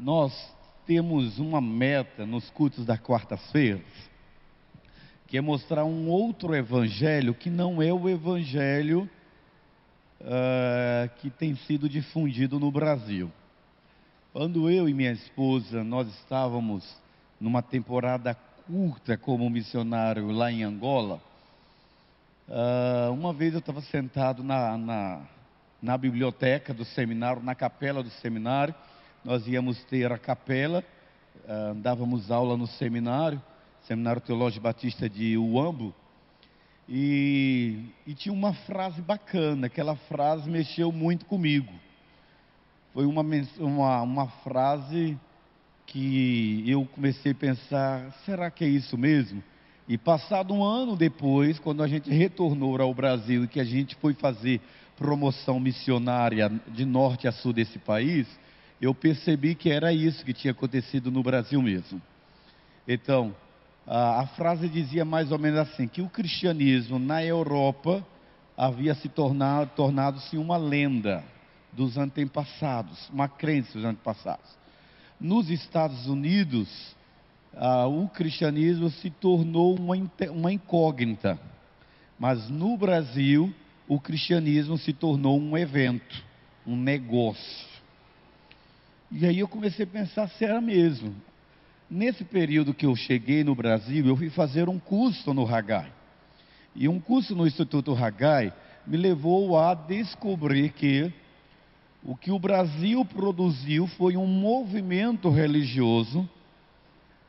Nós temos uma meta nos cultos das quartas-feiras, que é mostrar um outro evangelho que não é o evangelho que tem sido difundido no Brasil. Quando eu e minha esposa, nós estávamos numa temporada curta como missionário lá em Angola, uma vez eu estava sentado na biblioteca do seminário, na capela do seminário. Nós íamos ter a capela, dávamos aula no seminário Teológico Batista de Uambo, e tinha uma frase bacana, aquela frase mexeu muito comigo. Foi uma frase que eu comecei a pensar, será que é isso mesmo? E passado um ano depois, quando a gente retornou ao Brasil e que a gente foi fazer promoção missionária de norte a sul desse país, eu percebi que era isso que tinha acontecido no Brasil mesmo. Então, a frase dizia mais ou menos assim, que o cristianismo na Europa havia se tornado-se uma lenda dos antepassados, uma crença dos antepassados. Nos Estados Unidos, o cristianismo se tornou uma incógnita, mas no Brasil, o cristianismo se tornou um evento, um negócio. E aí eu comecei a pensar se era mesmo. Nesse período que eu cheguei no Brasil, eu fui fazer um curso no Haggai. E um curso no Instituto Haggai me levou a descobrir que o que o Brasil produziu foi um movimento religioso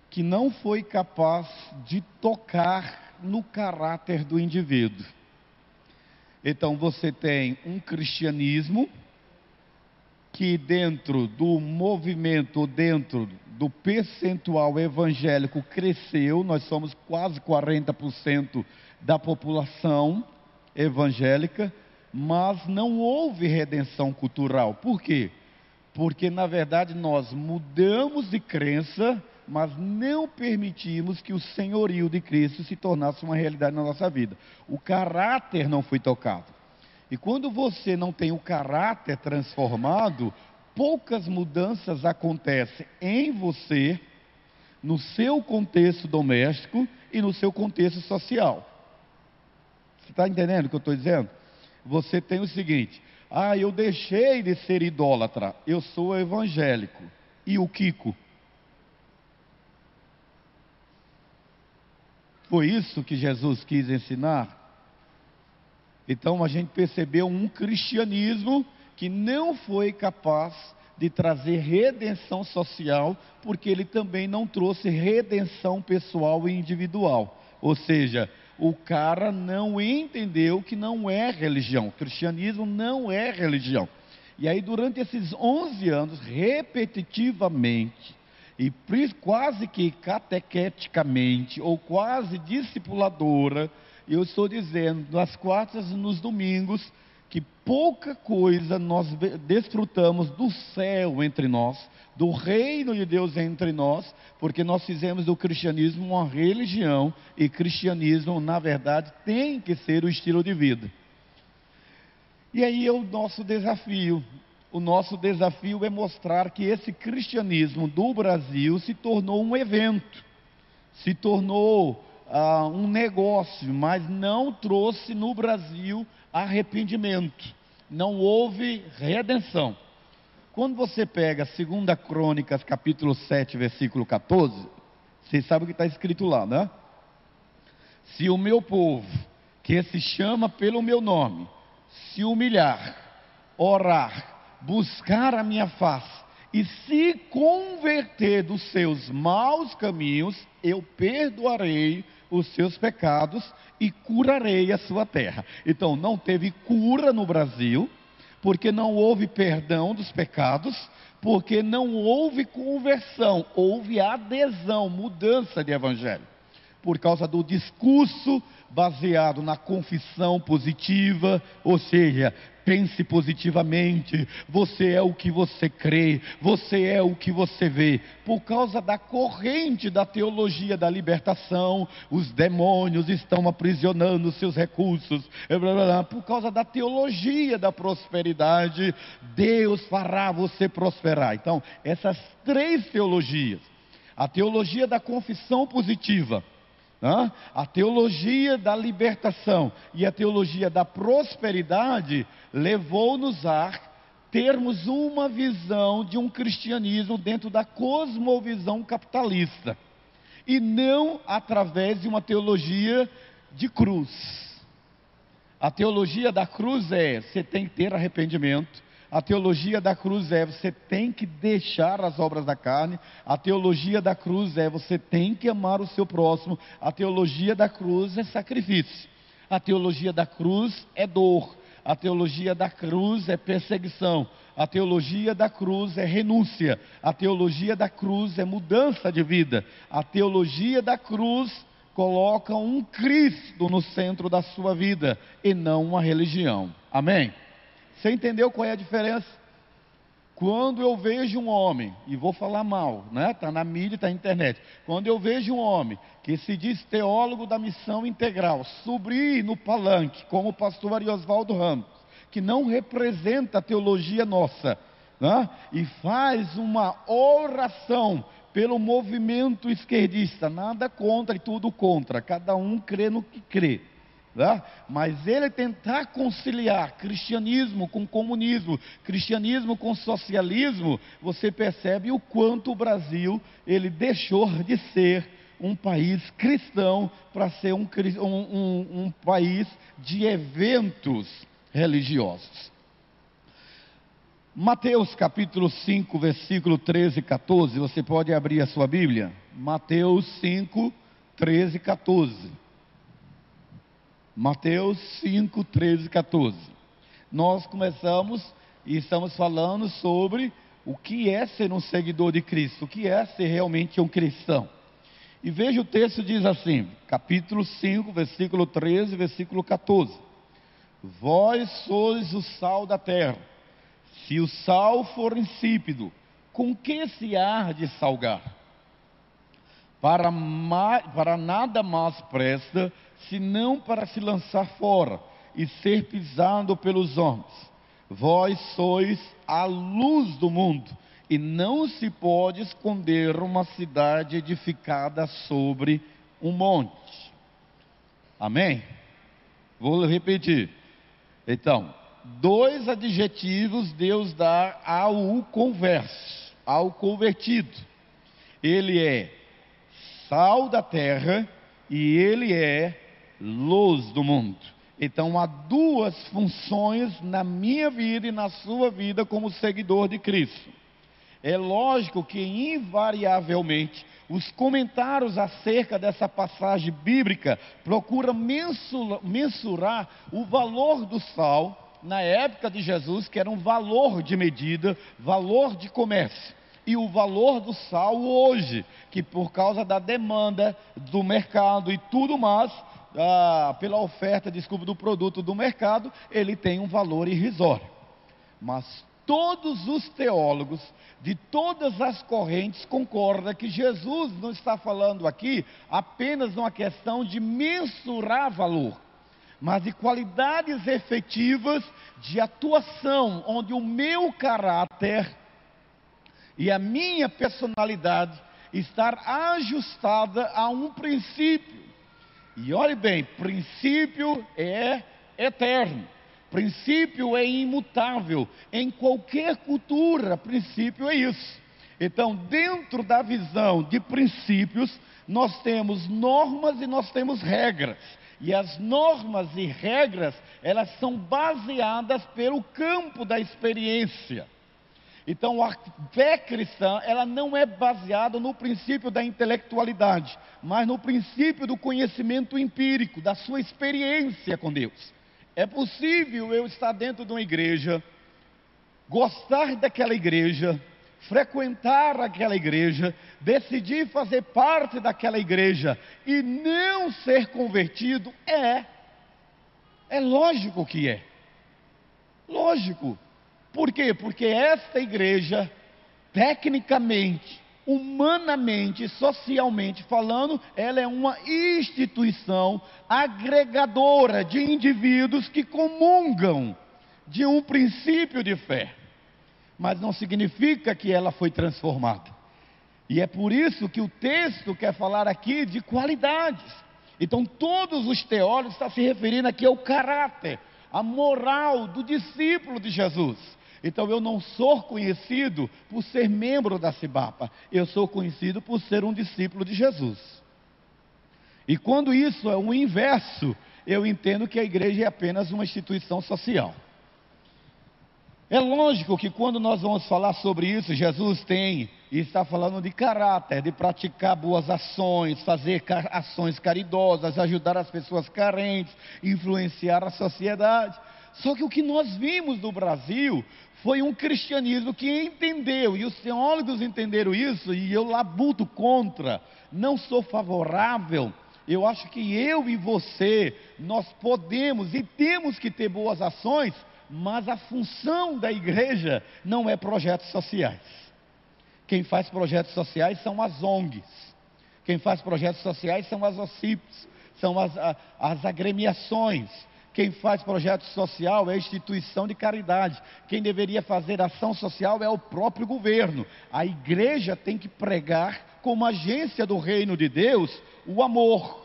que não foi capaz de tocar no caráter do indivíduo. Então você tem um cristianismo que dentro do movimento, dentro do percentual evangélico cresceu, nós somos quase 40% da população evangélica, mas não houve redenção cultural. Por quê? Porque na verdade nós mudamos de crença, mas não permitimos que o senhorio de Cristo se tornasse uma realidade na nossa vida. O caráter não foi tocado. E quando você não tem o caráter transformado, poucas mudanças acontecem em você, no seu contexto doméstico e no seu contexto social. Você está entendendo o que eu estou dizendo? Você tem o seguinte: eu deixei de ser idólatra, eu sou evangélico. E o Kiko? Foi isso que Jesus quis ensinar? Então a gente percebeu um cristianismo que não foi capaz de trazer redenção social, porque ele também não trouxe redenção pessoal e individual. Ou seja, o cara não entendeu que não é religião. O cristianismo não é religião. E aí durante esses 11 anos, repetitivamente, e quase que catequeticamente, ou quase discipuladora, eu estou dizendo, nas quartas e nos domingos, que pouca coisa nós desfrutamos do céu entre nós, do reino de Deus entre nós, porque nós fizemos do cristianismo uma religião, e cristianismo, na verdade, tem que ser o estilo de vida. E aí é o nosso desafio. O nosso desafio é mostrar que esse cristianismo do Brasil se tornou um evento, se tornou um negócio, mas não trouxe no Brasil arrependimento, não houve redenção. Quando você pega 2 Crônicas, capítulo 7, versículo 14, vocês sabem o que está escrito lá, né? Se o meu povo, que se chama pelo meu nome, se humilhar, orar, buscar a minha face e se converter dos seus maus caminhos, eu perdoarei os seus pecados e curarei a sua terra. Então não teve cura no Brasil, porque não houve perdão dos pecados, porque não houve conversão, houve adesão, mudança de evangelho. por causa do discurso baseado na confissão positiva, ou seja, pense positivamente, você é o que você crê, você é o que você vê. Por causa da corrente da teologia da libertação, os demônios estão aprisionando seus recursos. Por causa da teologia da prosperidade, Deus fará você prosperar. Então, essas três teologias, a teologia da confissão positiva, a teologia da libertação e a teologia da prosperidade, levou-nos a termos uma visão de um cristianismo dentro da cosmovisão capitalista, e não através de uma teologia de cruz. A teologia da cruz é: você tem que ter arrependimento. A teologia da cruz é: você tem que deixar as obras da carne. A teologia da cruz é: você tem que amar o seu próximo. A teologia da cruz é sacrifício. A teologia da cruz é dor. A teologia da cruz é perseguição. A teologia da cruz é renúncia. A teologia da cruz é mudança de vida. A teologia da cruz coloca um Cristo no centro da sua vida e não uma religião. Amém? Você entendeu qual é a diferença? Quando eu vejo um homem, e vou falar mal, está na mídia, está na internet. Quando eu vejo um homem que se diz teólogo da missão integral, subir no palanque, como o pastor Ariosvaldo Ramos, que não representa a teologia nossa, e faz uma oração pelo movimento esquerdista, nada contra e tudo contra, cada um crê no que crê. Mas ele tentar conciliar cristianismo com comunismo, cristianismo com socialismo, você percebe o quanto o Brasil ele deixou de ser um país cristão para ser um país de eventos religiosos. Mateus capítulo 5, versículo 13 e 14, você pode abrir a sua Bíblia. Mateus 5, 13 e 14. Mateus 5, 13 e 14. Nós começamos e estamos falando sobre o que é ser um seguidor de Cristo, o que é ser realmente um cristão. E veja, o texto diz assim, capítulo 5, versículo 13, versículo 14. Vós sois o sal da terra. Se o sal for insípido, com que se há de salgar? Para nada mais presta, senão para se lançar fora e ser pisado pelos homens. Vós sois a luz do mundo, e não se pode esconder uma cidade edificada sobre um monte. Amém? Vou repetir. Então, dois adjetivos Deus dá ao converso, ao convertido. Ele é sal da terra e ele é luz do mundo. Então há duas funções na minha vida e na sua vida como seguidor de Cristo. É lógico que invariavelmente os comentários acerca dessa passagem bíblica procuram mensurar o valor do sal na época de Jesus, que era um valor de medida, valor de comércio, e o valor do sal hoje, que por causa da demanda do mercado e tudo mais, pela oferta, do produto do mercado, ele tem um valor irrisório. Mas todos os teólogos de todas as correntes concordam que Jesus não está falando aqui apenas uma questão de mensurar valor, mas de qualidades efetivas de atuação, onde o meu caráter e a minha personalidade estar ajustada a um princípio. E olhe bem, princípio é eterno, princípio é imutável, em qualquer cultura, princípio é isso. Então, dentro da visão de princípios, nós temos normas e nós temos regras. E as normas e regras, elas são baseadas pelo campo da experiência. Então a fé cristã, ela não é baseada no princípio da intelectualidade, mas no princípio do conhecimento empírico, da sua experiência com Deus. É possível eu estar dentro de uma igreja, gostar daquela igreja, frequentar aquela igreja, decidir fazer parte daquela igreja e não ser convertido, é lógico que é. Lógico. Por quê? Porque esta igreja, tecnicamente, humanamente, socialmente falando, ela é uma instituição agregadora de indivíduos que comungam de um princípio de fé. Mas não significa que ela foi transformada. E é por isso que o texto quer falar aqui de qualidades. Então todos os teólogos estão se referindo aqui ao caráter, à moral do discípulo de Jesus. Então eu não sou conhecido por ser membro da Cibapa, eu sou conhecido por ser um discípulo de Jesus. E quando isso é o inverso, eu entendo que a igreja é apenas uma instituição social. É lógico que quando nós vamos falar sobre isso, Jesus tem e está falando de caráter, de praticar boas ações, fazer ações caridosas, ajudar as pessoas carentes, influenciar a sociedade. Só que o que nós vimos no Brasil foi um cristianismo que entendeu, e os teólogos entenderam isso, e eu labuto contra, não sou favorável. Eu acho que eu e você, nós podemos e temos que ter boas ações, mas a função da igreja não é projetos sociais. Quem faz projetos sociais são as ONGs. Quem faz projetos sociais são as OCIPs, são as agremiações. Quem faz projeto social é a instituição de caridade. Quem deveria fazer ação social é o próprio governo. A igreja tem que pregar como agência do reino de Deus o amor.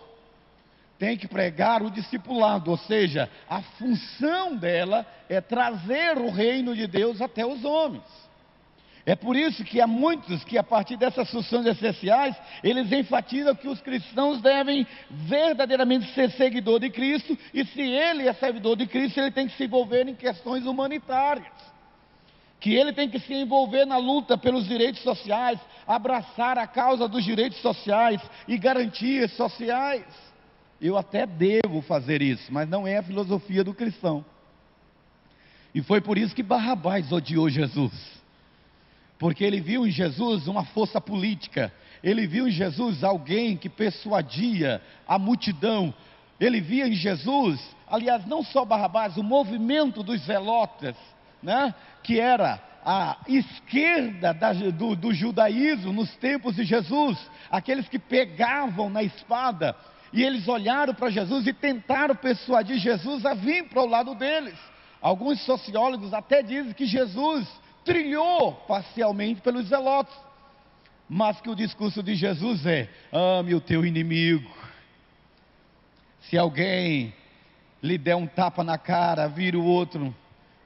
Tem que pregar o discipulado, ou seja, a função dela é trazer o reino de Deus até os homens. É por isso que há muitos que a partir dessas funções essenciais, eles enfatizam que os cristãos devem verdadeiramente ser seguidor de Cristo, e se ele é servidor de Cristo, ele tem que se envolver em questões humanitárias. Que ele tem que se envolver na luta pelos direitos sociais, abraçar a causa dos direitos sociais e garantias sociais. Eu até devo fazer isso, mas não é a filosofia do cristão. E foi por isso que Barrabás odiou Jesus. Porque ele viu em Jesus uma força política. Ele viu em Jesus alguém que persuadia a multidão. Ele via em Jesus, aliás, não só Barrabás, o movimento dos zelotas, né? Que era a esquerda do judaísmo nos tempos de Jesus. Aqueles que pegavam na espada. E eles olharam para Jesus e tentaram persuadir Jesus a vir para o lado deles. Alguns sociólogos até dizem que Jesus trilhou parcialmente pelos zelotes, mas que o discurso de Jesus é: ame o teu inimigo. Se alguém lhe der um tapa na cara, vira o outro.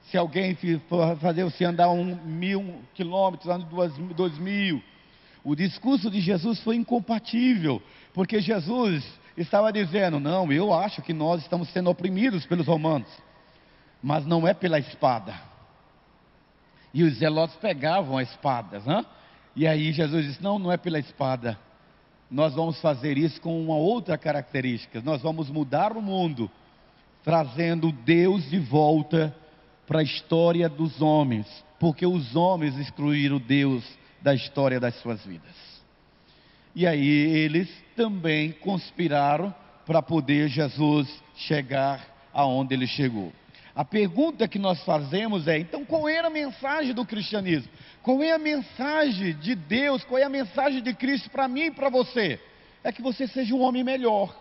Se alguém for fazer você andar 1.000 quilômetros, ande 2.000. O discurso de Jesus foi incompatível, porque Jesus estava dizendo: não, eu acho que nós estamos sendo oprimidos pelos romanos, mas não é pela espada. E os zelotes pegavam as espadas, né? E aí Jesus disse: não é pela espada. Nós vamos fazer isso com uma outra característica. Nós vamos mudar o mundo, trazendo Deus de volta para a história dos homens, porque os homens excluíram Deus da história das suas vidas. E aí eles também conspiraram para poder Jesus chegar aonde ele chegou. A pergunta que nós fazemos é: então qual era a mensagem do cristianismo? Qual é a mensagem de Deus? Qual é a mensagem de Cristo para mim e para você? É que você seja um homem melhor,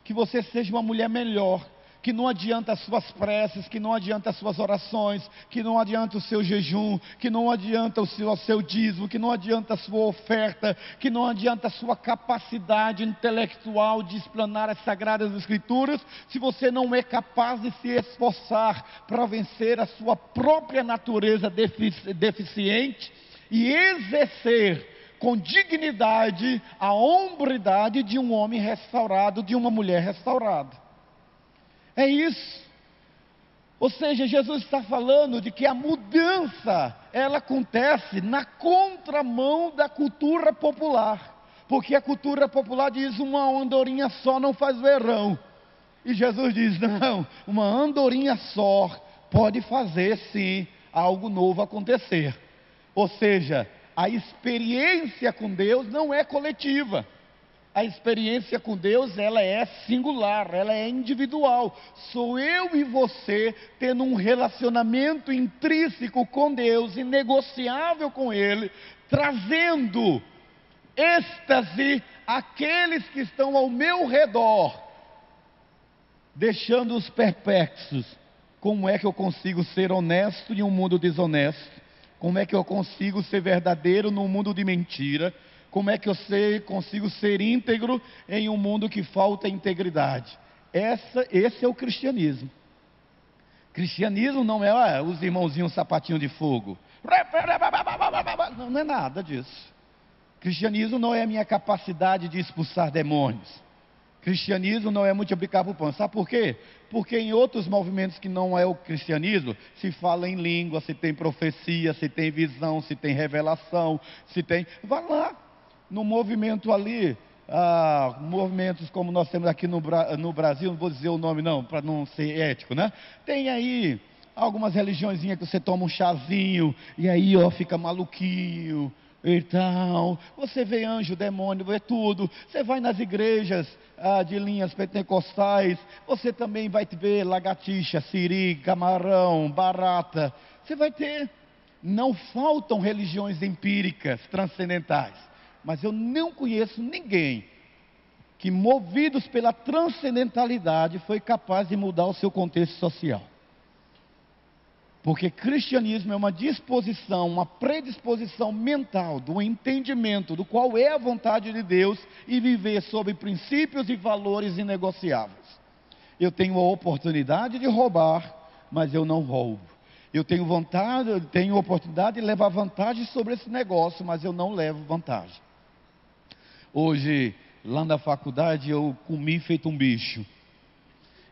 que você seja uma mulher melhor, que não adianta as suas preces, que não adianta as suas orações, que não adianta o seu jejum, que não adianta o seu dízimo, que não adianta a sua oferta, que não adianta a sua capacidade intelectual de explanar as Sagradas Escrituras, se você não é capaz de se esforçar para vencer a sua própria natureza deficiente e exercer com dignidade a hombridade de um homem restaurado, de uma mulher restaurada. É isso. Ou seja, Jesus está falando de que a mudança, ela acontece na contramão da cultura popular. Porque a cultura popular diz: uma andorinha só não faz verão. E Jesus diz: não, uma andorinha só pode fazer sim algo novo acontecer. Ou seja, a experiência com Deus não é coletiva. A experiência com Deus, ela é singular, ela é individual. Sou eu e você tendo um relacionamento intrínseco com Deus, inegociável com Ele, trazendo êxtase àqueles que estão ao meu redor, deixando-os perplexos. Como é que eu consigo ser honesto em um mundo desonesto? Como é que eu consigo ser verdadeiro num mundo de mentira? Como é que eu consigo ser íntegro em um mundo que falta integridade? Esse é o cristianismo. Cristianismo não é os irmãozinhos sapatinho de fogo. Não é nada disso. Cristianismo não é a minha capacidade de expulsar demônios. Cristianismo não é multiplicar por pão. Sabe por quê? Porque em outros movimentos que não é o cristianismo, se fala em língua, se tem profecia, se tem visão, se tem revelação, se tem... Vá lá, no movimento ali, movimentos como nós temos aqui no Brasil, não vou dizer o nome não, para não ser ético, né? Tem aí algumas religiõezinhas que você toma um chazinho, e aí fica maluquinho, e tal. Você vê anjo, demônio, vê tudo. Você vai nas igrejas de linhas pentecostais, você também vai ver lagartixa, siri, camarão, barata. Você vai ter. Não faltam religiões empíricas, transcendentais. Mas eu não conheço ninguém que, movidos pela transcendentalidade, foi capaz de mudar o seu contexto social. Porque cristianismo é uma disposição, uma predisposição mental, do entendimento do qual é a vontade de Deus e viver sob princípios e valores inegociáveis. Eu tenho a oportunidade de roubar, mas eu não roubo. Eu tenho a oportunidade de levar vantagem sobre esse negócio, mas eu não levo vantagem. Hoje, lá na faculdade, eu comi feito um bicho.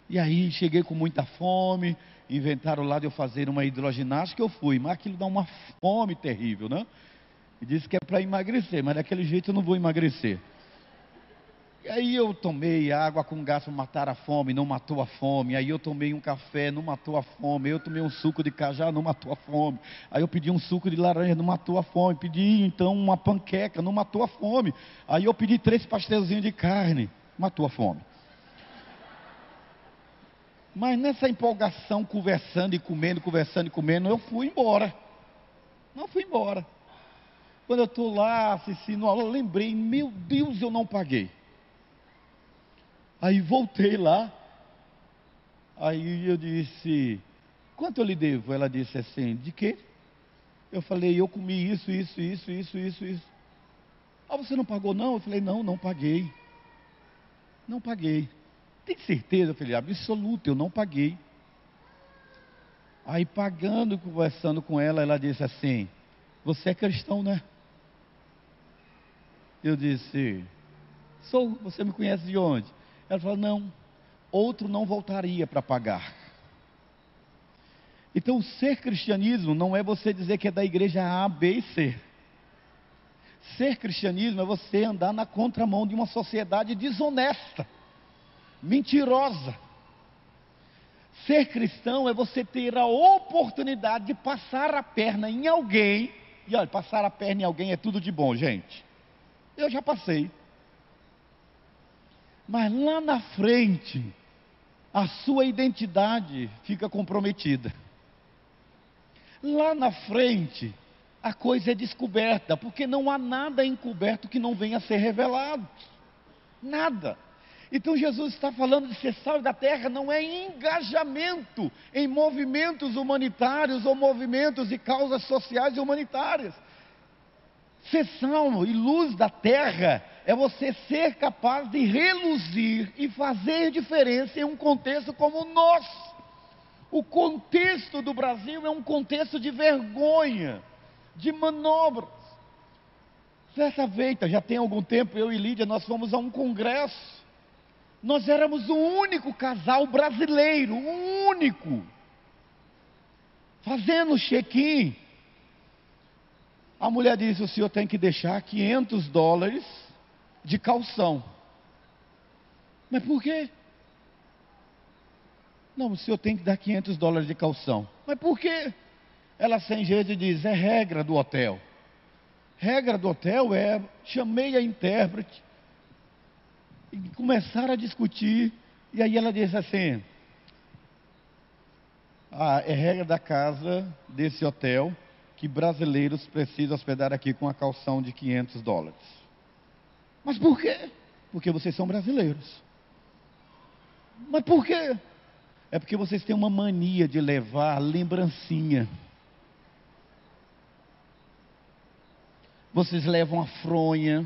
E aí, cheguei com muita fome. Inventaram lá de eu fazer uma hidroginástica, eu fui, mas aquilo dá uma fome terrível, né? E disse que é para emagrecer, mas daquele jeito eu não vou emagrecer. E aí eu tomei água com gás para matar a fome, não matou a fome. Aí eu tomei um café, não matou a fome. Aí eu tomei um suco de cajá, não matou a fome. Aí eu pedi um suco de laranja, não matou a fome. Pedi então uma panqueca, não matou a fome. Aí eu pedi 3 pastelzinhos de carne, matou a fome. Mas nessa empolgação, conversando e comendo, eu fui embora. Não fui embora. Quando eu estou lá assistindo a aula, eu lembrei, meu Deus, eu não paguei. Aí voltei lá. Aí eu disse, quanto eu lhe devo? Ela disse assim, de quê? Eu falei, eu comi isso. Ah, você não pagou não? Eu falei, não paguei. Não paguei. Tem certeza? Eu falei, absoluta, eu não paguei. Aí pagando, conversando com ela, ela disse assim, você é cristão, né? Eu disse, sou, você me conhece de onde? Ela falou, não, outro não voltaria para pagar. Então, ser cristianismo não é você dizer que é da igreja A, B e C. Ser cristianismo é você andar na contramão de uma sociedade desonesta, mentirosa. Ser cristão é você ter a oportunidade de passar a perna em alguém. E olha, passar a perna em alguém é tudo de bom, gente. Eu já passei. Mas lá na frente, a sua identidade fica comprometida. Lá na frente, a coisa é descoberta, porque não há nada encoberto que não venha a ser revelado. Nada. Então Jesus está falando de ser sal da terra, não é engajamento em movimentos humanitários ou movimentos de causas sociais e humanitárias. Ser sal e luz da terra é você ser capaz de reluzir e fazer diferença em um contexto como o nosso. O contexto do Brasil é um contexto de vergonha, de manobras. Certa feita, já tem algum tempo, eu e Lídia, nós fomos a um congresso. Nós éramos o único casal brasileiro, o único, fazendo check-in. A mulher disse, o senhor tem que deixar $500 de calção. Mas por quê? Não, o senhor tem que dar $500 de calção. Mas por quê? Ela sem jeito diz: é regra do hotel. Regra do hotel é, chamei a intérprete e começaram a discutir. E aí ela disse assim: é regra da casa desse hotel que brasileiros precisam hospedar aqui com a calção de $500. Mas por quê? Porque vocês são brasileiros. Mas por quê? É porque vocês têm uma mania de levar lembrancinha. Vocês levam a fronha,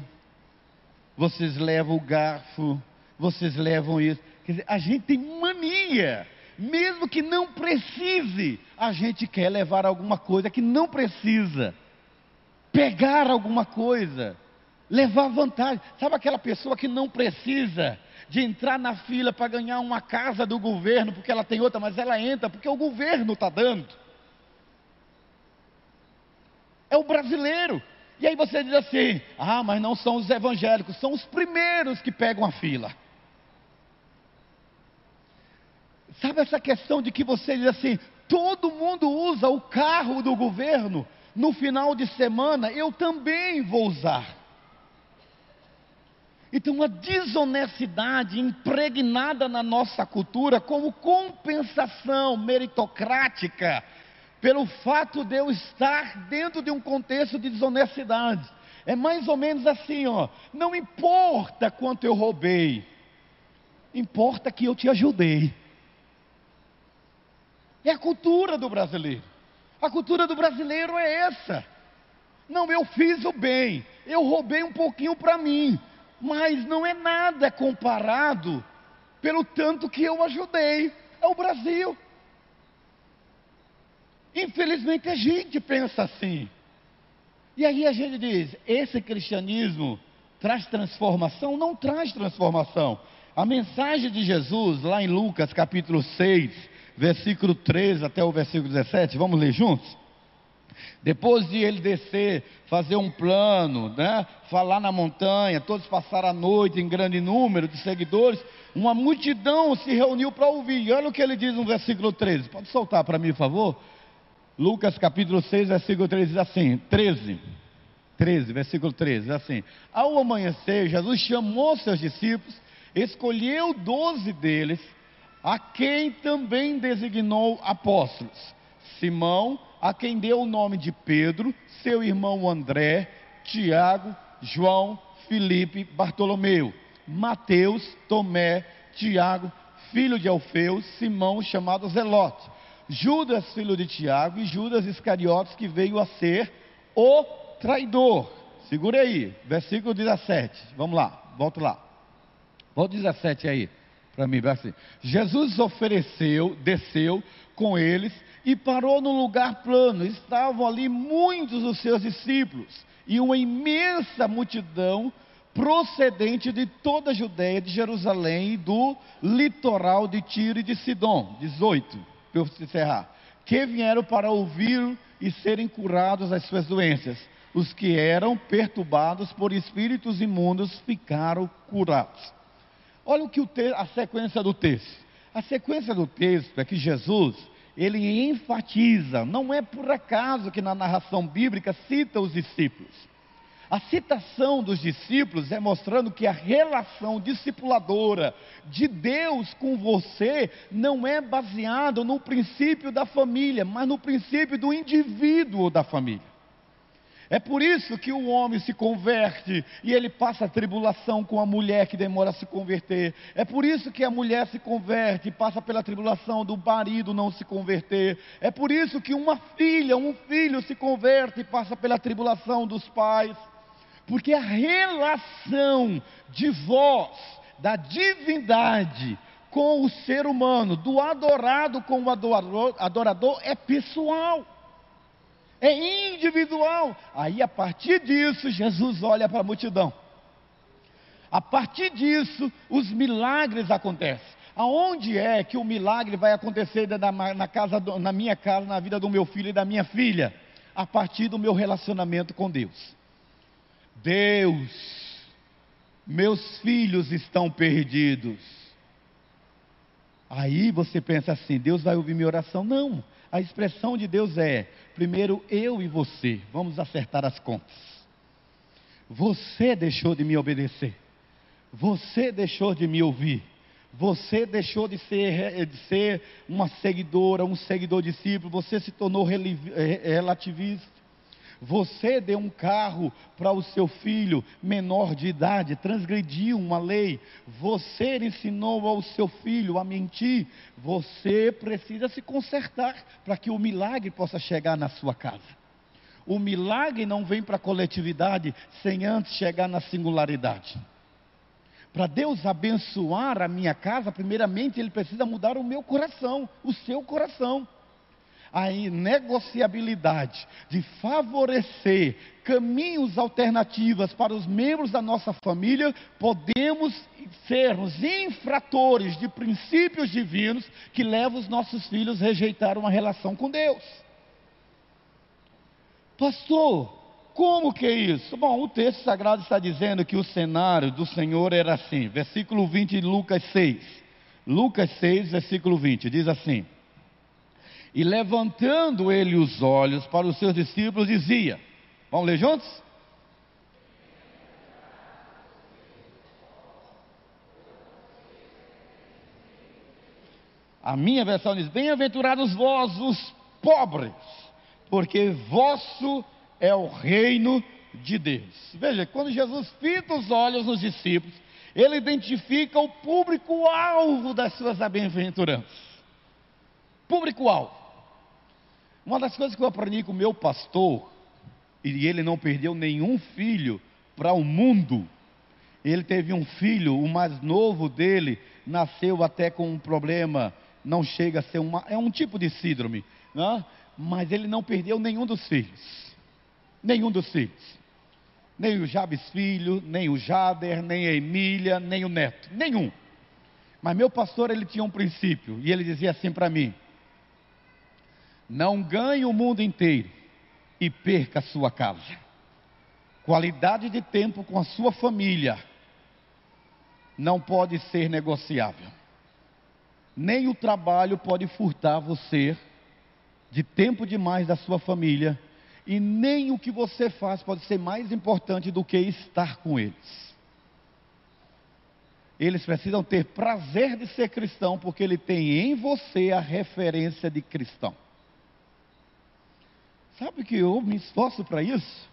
vocês levam o garfo, vocês levam isso. Quer dizer, a gente tem mania, mesmo que não precise, a gente quer levar alguma coisa que não precisa, pegar alguma coisa, levar vantagem. Sabe aquela pessoa que não precisa de entrar na fila para ganhar uma casa do governo, porque ela tem outra, mas ela entra porque o governo está dando? É o brasileiro. E aí você diz assim: mas não são os evangélicos, são os primeiros que pegam a fila. Sabe essa questão de que você diz assim: todo mundo usa o carro do governo, no final de semana eu também vou usar. Então a desonestidade impregnada na nossa cultura como compensação meritocrática, pelo fato de eu estar dentro de um contexto de desonestidade. É mais ou menos assim, não importa quanto eu roubei, importa que eu te ajudei. É a cultura do brasileiro. A cultura do brasileiro é essa. Não, eu fiz o bem, eu roubei um pouquinho para mim, mas não é nada comparado pelo tanto que eu ajudei. É o Brasil. Infelizmente a gente pensa assim. E aí a gente diz: esse cristianismo traz transformação? Não traz transformação. A mensagem de Jesus, lá em Lucas capítulo 6, versículo 13 até o versículo 17, vamos ler juntos? Depois de ele descer, fazer um plano, falar na montanha, todos passaram a noite em grande número de seguidores, uma multidão se reuniu para ouvir. E olha o que ele diz no versículo 13, pode soltar para mim, por favor? Lucas capítulo 6, versículo 13, diz assim, 13, versículo 13, diz assim: ao amanhecer, Jesus chamou seus discípulos, escolheu 12 deles, a quem também designou apóstolos: Simão, a quem deu o nome de Pedro, seu irmão André, Tiago, João, Filipe, Bartolomeu, Mateus, Tomé, Tiago, filho de Alfeu, Simão, chamado Zelote, Judas, filho de Tiago, e Judas Iscariotes, que veio a ser o traidor. Segura aí, versículo 17, vamos lá, volta lá. Volta 17 aí, para mim, assim. Jesus desceu com eles e parou num lugar plano. Estavam ali muitos dos seus discípulos e uma imensa multidão procedente de toda a Judeia, de Jerusalém e do litoral de Tiro e de Sidom. 18. Para eu encerrar, que vieram para ouvir e serem curados das suas doenças. Os que eram perturbados por espíritos imundos ficaram curados. Olha o que a sequência do texto. A sequência do texto é que Jesus, ele enfatiza, não é por acaso que na narração bíblica cita os discípulos. A citação dos discípulos é mostrando que a relação discipuladora de Deus com você não é baseada no princípio da família, mas no princípio do indivíduo da família. É por isso que o homem se converte e ele passa a tribulação com a mulher que demora a se converter. É por isso que a mulher se converte e passa pela tribulação do marido não se converter. É por isso que uma filha, um filho se converte e passa pela tribulação dos pais. Porque a relação de voz, da divindade com o ser humano, do adorado com o adorador, é pessoal, é individual. Aí a partir disso, Jesus olha para a multidão. A partir disso, os milagres acontecem. Aonde é que o milagre vai acontecer na minha casa, na vida do meu filho e da minha filha? A partir do meu relacionamento com Deus. Deus, meus filhos estão perdidos. Aí você pensa assim: Deus vai ouvir minha oração? Não, A expressão de Deus é: primeiro eu e você, vamos acertar as contas. Você deixou de me obedecer. Você deixou de me ouvir. Você deixou de ser uma seguidora, um seguidor discípulo. Você se tornou relativista. Você deu um carro para o seu filho menor de idade, transgrediu uma lei. Você ensinou ao seu filho a mentir. Você precisa se consertar para que o milagre possa chegar na sua casa. O milagre não vem para a coletividade sem antes chegar na singularidade. Para Deus abençoar a minha casa, primeiramente Ele precisa mudar o meu coração, o seu coração. A negociabilidade de favorecer caminhos alternativos para os membros da nossa família, podemos sermos infratores de princípios divinos que levam os nossos filhos a rejeitar uma relação com Deus. Pastor, como que é isso? Bom, o texto sagrado está dizendo que o cenário do Senhor era assim, versículo 20 de Lucas 6. Lucas 6, versículo 20, diz assim: e levantando ele os olhos para os seus discípulos, dizia, vamos ler juntos? A minha versão diz: bem-aventurados vós os pobres, porque vosso é o reino de Deus. Veja, quando Jesus fita os olhos nos discípulos, Ele identifica o público-alvo das suas bem-aventuranças. Público-alvo. Uma das coisas que eu aprendi com o meu pastor, e ele não perdeu nenhum filho para o mundo. Ele teve um filho, o mais novo dele, nasceu até com um problema, não chega a ser é um tipo de síndrome, né? Mas ele não perdeu nenhum dos filhos. Nenhum dos filhos. Nem o Jabes filho, nem o Jader, nem a Emília, nem o neto. Nenhum. Mas meu pastor, ele tinha um princípio, e ele dizia assim para mim: não ganhe o mundo inteiro e perca a sua casa. Qualidade de tempo com a sua família não pode ser negociável. Nem o trabalho pode furtar você de tempo demais da sua família, e nem o que você faz pode ser mais importante do que estar com eles. Eles precisam ter prazer de ser cristão, porque ele tem em você a referência de cristão. Sabe que eu me esforço para isso?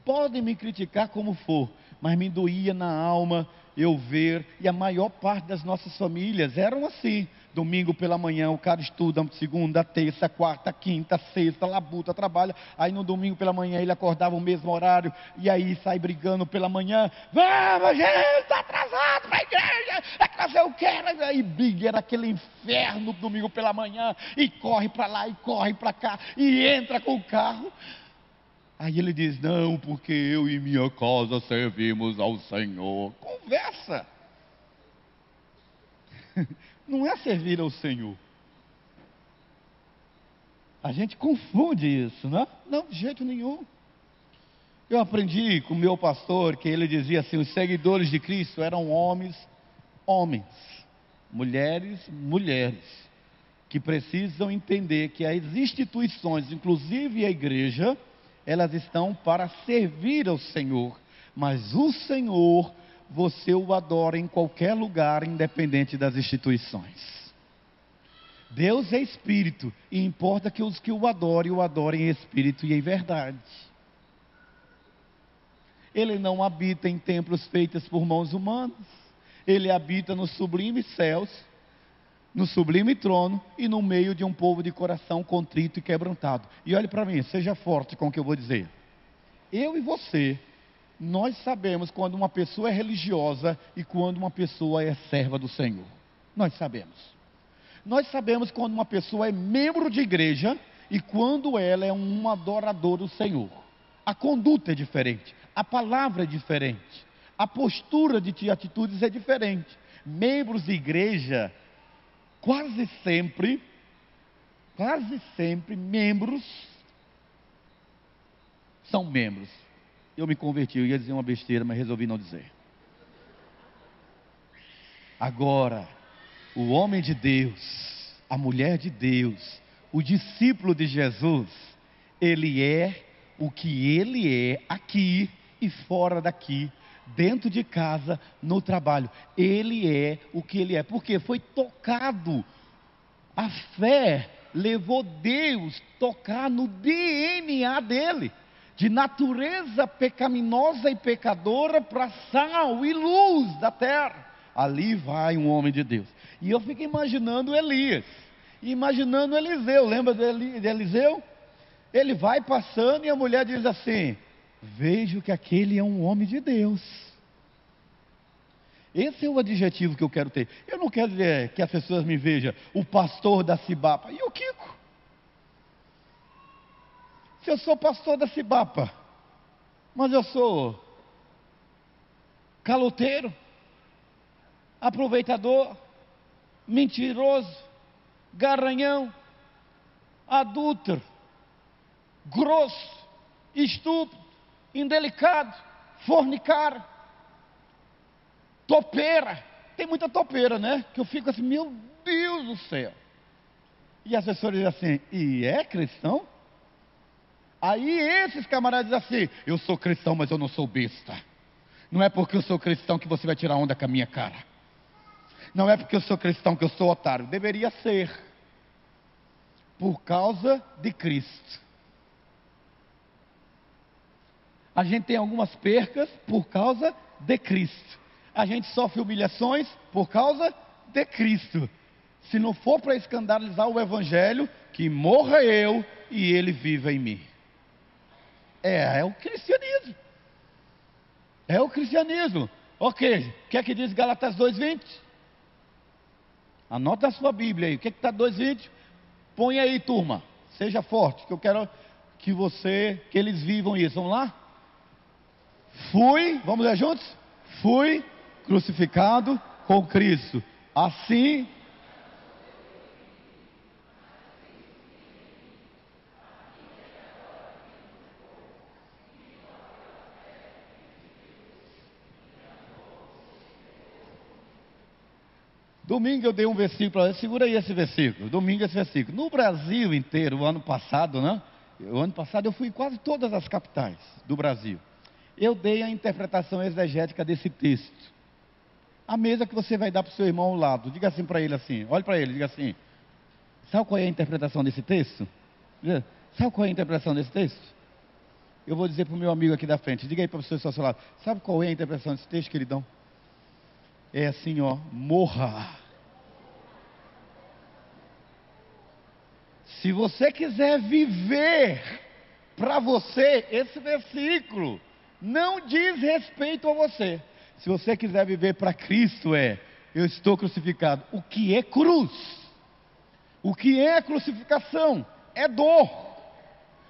Podem me criticar como for, mas me doía na alma eu ver, e a maior parte das nossas famílias eram assim. Domingo pela manhã o cara estuda, segunda, terça, quarta, quinta, sexta, labuta, trabalha. Aí no domingo pela manhã ele acordava o mesmo horário, e aí sai brigando pela manhã. Vamos, gente, está atrasado para a igreja, é que fazer o quê? Aí briga, era aquele inferno domingo pela manhã, e corre para lá, e corre para cá, e entra com o carro. Aí ele diz: não, porque eu e minha casa servimos ao Senhor. Conversa. Não é servir ao Senhor. A gente confunde isso, não? Não, de jeito nenhum. Eu aprendi com o meu pastor que ele dizia assim: os seguidores de Cristo eram homens, mulheres, que precisam entender que as instituições, inclusive a igreja, elas estão para servir ao Senhor, mas o Senhor, você o adora em qualquer lugar, independente das instituições. Deus é espírito, e importa que os que o adorem em espírito e em verdade. Ele não habita em templos feitos por mãos humanas, ele habita nos sublimes céus, no sublime trono e no meio de um povo de coração contrito e quebrantado. E olhe para mim, seja forte com o que eu vou dizer. Eu e você, nós sabemos quando uma pessoa é religiosa e quando uma pessoa é serva do Senhor. Nós sabemos. Nós sabemos quando uma pessoa é membro de igreja e quando ela é um adorador do Senhor. A conduta é diferente, a palavra é diferente, a postura de atitudes é diferente. Membros de igreja, quase sempre, membros são membros. Eu me converti, eu ia dizer uma besteira, mas resolvi não dizer. Agora, o homem de Deus, a mulher de Deus, o discípulo de Jesus, ele é o que ele é aqui e fora daqui, dentro de casa, no trabalho. Ele é o que ele é, porque foi tocado. A fé levou Deus a tocar no DNA dele, de natureza pecaminosa e pecadora para sal e luz da terra. Ali vai um homem de Deus. E eu fico imaginando Elias, imaginando Eliseu. Lembra de Eliseu? Ele vai passando e a mulher diz assim: vejo que aquele é um homem de Deus. Esse é o adjetivo que eu quero ter. Eu não quero dizer que as pessoas me vejam o pastor da Cibapa. E o Kiko? Se eu sou pastor da Cibapa, mas eu sou caloteiro, aproveitador, mentiroso, garanhão, adúltero, grosso, estúpido, indelicado, fornicar, topeira. Tem muita topeira, né? Que eu fico assim, meu Deus do céu. E as pessoas dizem assim: e é cristão? Aí esses camaradas dizem assim: eu sou cristão, mas eu não sou besta. Não é porque eu sou cristão que você vai tirar onda com a minha cara. Não é porque eu sou cristão que eu sou otário. Deveria ser, por causa de Cristo. A gente tem algumas percas por causa de Cristo. A gente sofre humilhações por causa de Cristo. Se não for para escandalizar o Evangelho, que morra eu e Ele viva em mim. É o cristianismo. É o cristianismo. Ok, o que é que diz Gálatas 2:20? Anota a sua Bíblia aí. O que está 2:20? Põe aí, turma. Seja forte, que eu quero que eles vivam isso. Vamos lá? Vamos ler juntos? Fui crucificado com Cristo. Assim, domingo eu dei um versículo, segura aí esse versículo. Domingo esse versículo. No Brasil inteiro, o ano passado, né? O ano passado eu fui em quase todas as capitais do Brasil. Eu dei a interpretação exegética desse texto. A mesa que você vai dar para o seu irmão ao lado. Diga assim para ele assim, olhe para ele, diga assim: sabe qual é a interpretação desse texto? Sabe qual é a interpretação desse texto? Eu vou dizer para o meu amigo aqui da frente. Diga aí para o seu seu lado. Sabe qual é a interpretação desse texto, queridão? É assim, ó: morra. Se você quiser viver para você, esse versículo não diz respeito a você. Se você quiser viver para Cristo, eu estou crucificado. O que é cruz? O que é crucificação? É dor.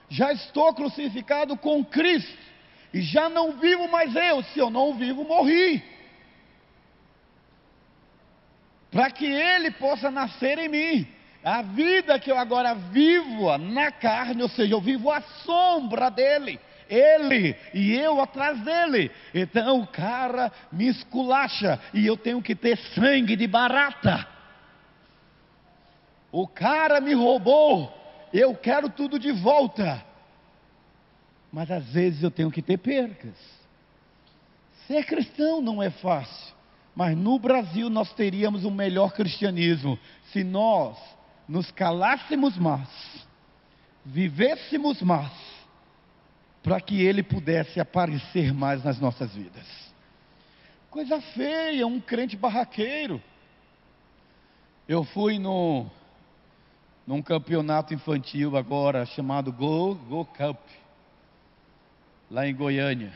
Já estou crucificado com Cristo, e já não vivo mais eu. Se eu não vivo, morri, para que Ele possa nascer em mim. A vida que eu agora vivo na carne, ou seja, eu vivo à sombra dele, Ele e eu atrás dele. Então o cara me esculacha e eu tenho que ter sangue de barata. O cara me roubou, eu quero tudo de volta. Mas às vezes eu tenho que ter percas. Ser cristão não é fácil, mas no Brasil nós teríamos um melhor cristianismo se nós nos calássemos mais, vivêssemos mais, para que Ele pudesse aparecer mais nas nossas vidas. Coisa feia, um crente barraqueiro. Eu fui num campeonato infantil agora, chamado Go Cup, lá em Goiânia.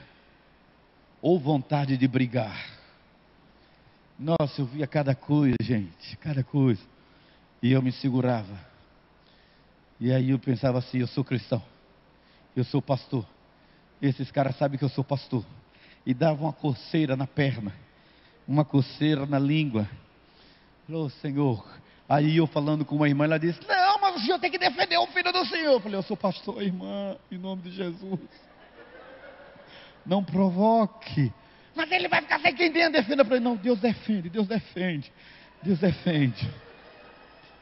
Ou vontade de brigar. Nossa, eu via cada coisa, gente, cada coisa. E eu me segurava. E aí eu pensava assim: eu sou cristão, eu sou pastor. Esses caras sabem que eu sou pastor. E dava uma coceira na perna, uma coceira na língua. Falei: Senhor. Aí eu falando com uma irmã, ela disse: não, mas o senhor tem que defender o filho do senhor. Eu falei: eu sou pastor, irmã, em nome de Jesus. Não provoque. Mas ele vai ficar sem quem tem a defesa. Eu falei: não, Deus defende, Deus defende, Deus defende.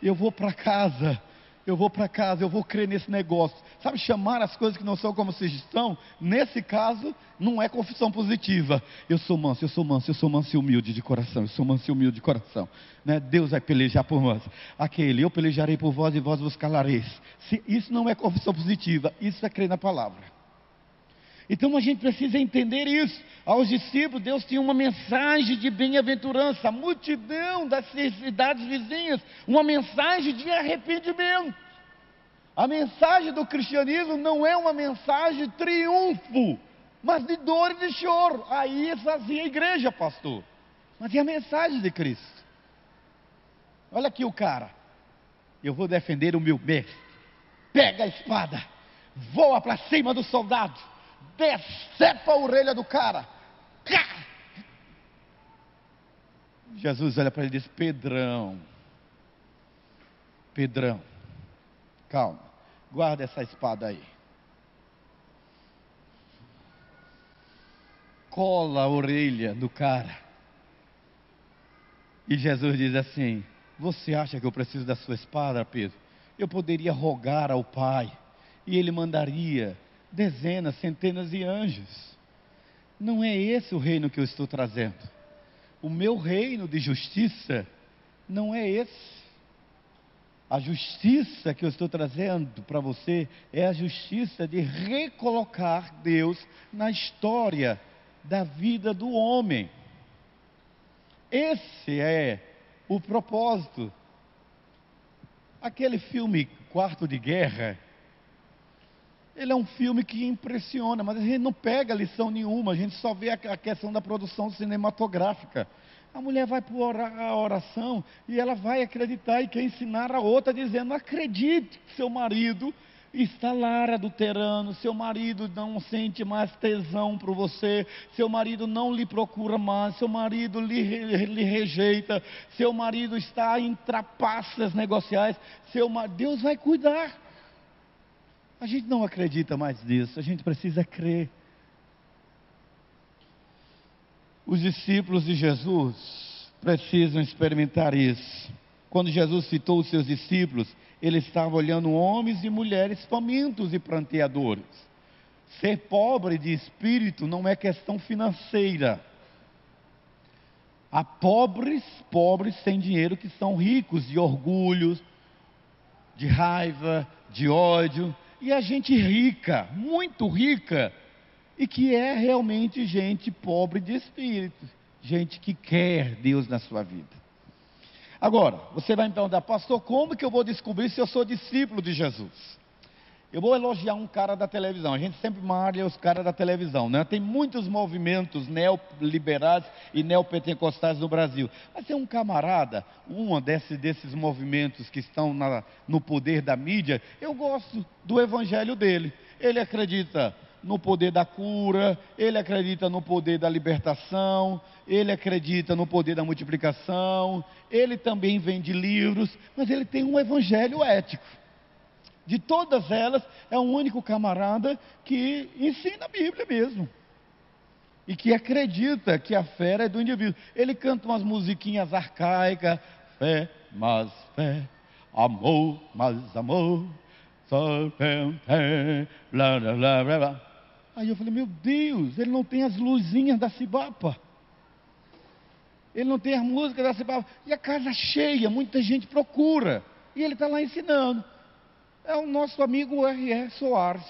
Eu vou para casa, eu vou para casa, eu vou crer nesse negócio. Sabe, chamar as coisas que não são como se estão, nesse caso, não é confissão positiva. Eu sou manso, eu sou manso, eu sou manso e humilde de coração, eu sou manso e humilde de coração. Né? Deus vai pelejar por nós. Aquele, eu pelejarei por vós e vós vos calareis. Isso não é confissão positiva, isso é crer na palavra. Então a gente precisa entender isso. Aos discípulos, Deus tinha uma mensagem de bem-aventurança. A multidão das cidades vizinhas, uma mensagem de arrependimento. A mensagem do cristianismo não é uma mensagem de triunfo, mas de dor e de choro. Aí fazia a igreja, pastor. Mas é a mensagem de Cristo. Olha aqui o cara. Eu vou defender o meu mestre. Pega a espada, voa para cima do soldado, decepa a orelha do cara. Jesus olha para ele e diz: Pedrão, calma, guarda essa espada aí. Cola a orelha do cara. E Jesus diz assim: você acha que eu preciso da sua espada, Pedro? Eu poderia rogar ao Pai, e Ele mandaria dezenas, centenas de anjos. Não é esse o reino que eu estou trazendo. O meu reino de justiça não é esse. A justiça que eu estou trazendo para você é a justiça de recolocar Deus na história da vida do homem. Esse é o propósito. Aquele filme Quarto de Guerra, ele é um filme que impressiona, mas a gente não pega lição nenhuma, a gente só vê a questão da produção cinematográfica. A mulher vai para a oração e ela vai acreditar e quer ensinar a outra dizendo: acredite que seu marido está lá adulterando, seu marido não sente mais tesão por você, seu marido não lhe procura mais, seu marido lhe rejeita, seu marido está em trapaças negociais, Deus vai cuidar. A gente não acredita mais nisso, a gente precisa crer. Os discípulos de Jesus precisam experimentar isso. Quando Jesus citou os seus discípulos, ele estava olhando homens e mulheres famintos e pranteadores. Ser pobre de espírito não é questão financeira. Há pobres sem dinheiro que são ricos de orgulho, de raiva, de ódio. E a gente rica, muito rica, e que é realmente gente pobre de espírito, gente que quer Deus na sua vida. Agora, você vai me perguntar: pastor, como que eu vou descobrir se eu sou discípulo de Jesus? Eu vou elogiar um cara da televisão. A gente sempre malha os caras da televisão, né? Tem muitos movimentos neoliberais e neopentecostais no Brasil. Mas tem um camarada, desses movimentos que estão no poder da mídia. Eu gosto do evangelho dele. Ele acredita no poder da cura, ele acredita no poder da libertação, ele acredita no poder da multiplicação, ele também vende livros, mas ele tem um evangelho ético. De todas elas, é o único camarada que ensina a Bíblia mesmo, e que acredita que a fé é do indivíduo. Ele canta umas musiquinhas arcaicas: fé, mais fé, amor, mais amor, blá, blá, blá, blá, blá. Aí eu falei: meu Deus, ele não tem as luzinhas da Cibapa, ele não tem as músicas da Cibapa, e a casa cheia, muita gente procura, e ele está lá ensinando. É o nosso amigo R.R. Soares,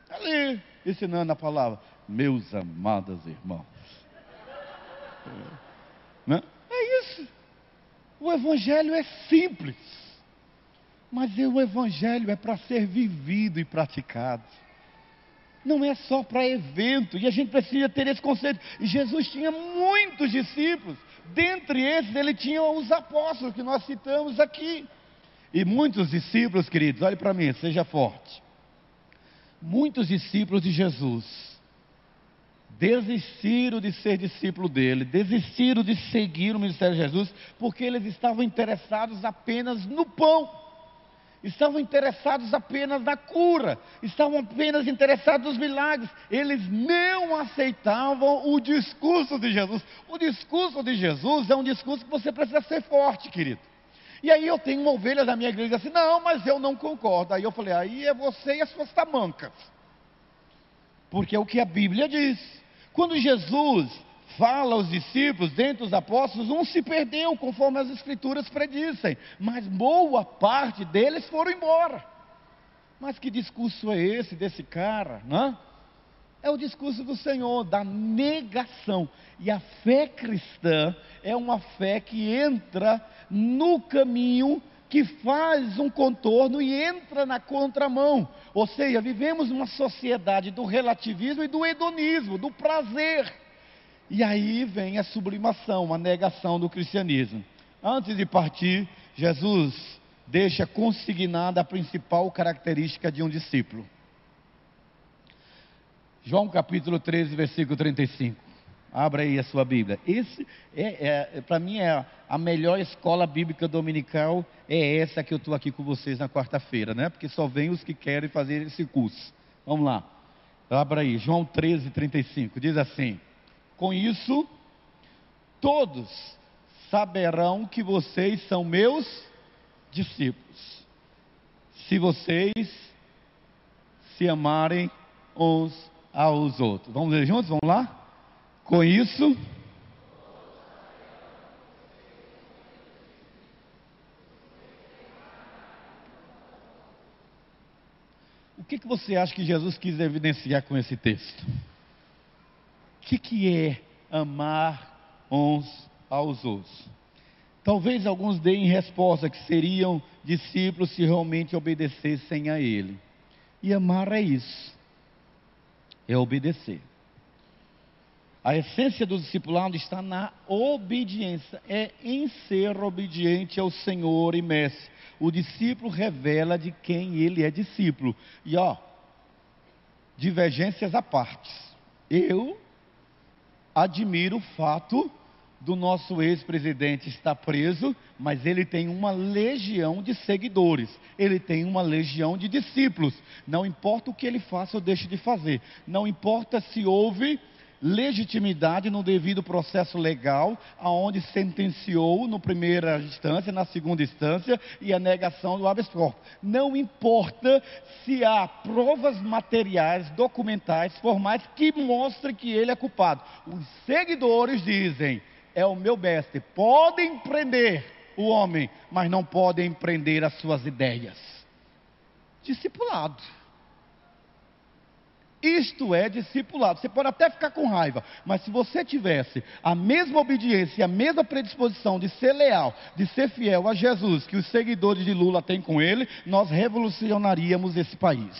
ali, ensinando a palavra. Meus amados irmãos, né? É isso. O evangelho é simples, mas o evangelho é para ser vivido e praticado. Não é só para evento, e a gente precisa ter esse conceito. E Jesus tinha muitos discípulos, dentre esses ele tinha os apóstolos que nós citamos aqui. E muitos discípulos, queridos, olhe para mim, seja forte. Muitos discípulos de Jesus desistiram de ser discípulo dele, desistiram de seguir o ministério de Jesus, porque eles estavam interessados apenas no pão, estavam interessados apenas na cura, estavam apenas interessados nos milagres. Eles não aceitavam o discurso de Jesus. O discurso de Jesus é um discurso que você precisa ser forte, querido. E aí eu tenho uma ovelha da minha igreja assim, não, mas eu não concordo. Aí eu falei, aí é você e as suas tamancas. Porque é o que a Bíblia diz. Quando Jesus fala aos discípulos, dentre os apóstolos, um se perdeu, conforme as escrituras predizem. Mas boa parte deles foram embora. Mas que discurso é esse desse cara, não? É o discurso do Senhor, da negação. E a fé cristã é uma fé que entra no caminho, que faz um contorno e entra na contramão. Ou seja, vivemos numa sociedade do relativismo e do hedonismo, do prazer. E aí vem a sublimação, a negação do cristianismo. Antes de partir, Jesus deixa consignada a principal característica de um discípulo. João capítulo 13, versículo 35. Abra aí a sua Bíblia. Esse para mim é a melhor escola bíblica dominical, é essa que eu estou aqui com vocês na quarta-feira, né? Porque só vem os que querem fazer esse curso. Vamos lá. Abra aí, João 13, 35. Diz assim: com isso, todos saberão que vocês são meus discípulos, se vocês se amarem uns aos outros. Vamos ler juntos? Vamos lá? Com isso, o que você acha que Jesus quis evidenciar com esse texto? O que é amar uns aos outros? Talvez alguns deem resposta que seriam discípulos se realmente obedecessem a Ele. E amar é isso, é obedecer. A essência do discipulado está na obediência, é em ser obediente ao Senhor e Mestre. O discípulo revela de quem ele é discípulo. E divergências à parte. Eu admiro o fato do nosso ex-presidente estar preso, mas ele tem uma legião de seguidores, ele tem uma legião de discípulos. Não importa o que ele faça ou deixe de fazer, não importa se houve legitimidade no devido processo legal, aonde sentenciou na primeira instância, na segunda instância, e a negação do habeas corpus. Não importa se há provas materiais, documentais, formais, que mostrem que ele é culpado. Os seguidores dizem: é o meu mestre. Podem prender o homem, mas não podem prender as suas ideias. Discipulado. Isto é discipulado. Você pode até ficar com raiva, mas se você tivesse a mesma obediência e a mesma predisposição de ser leal, de ser fiel a Jesus, que os seguidores de Lula têm com ele, nós revolucionaríamos esse país.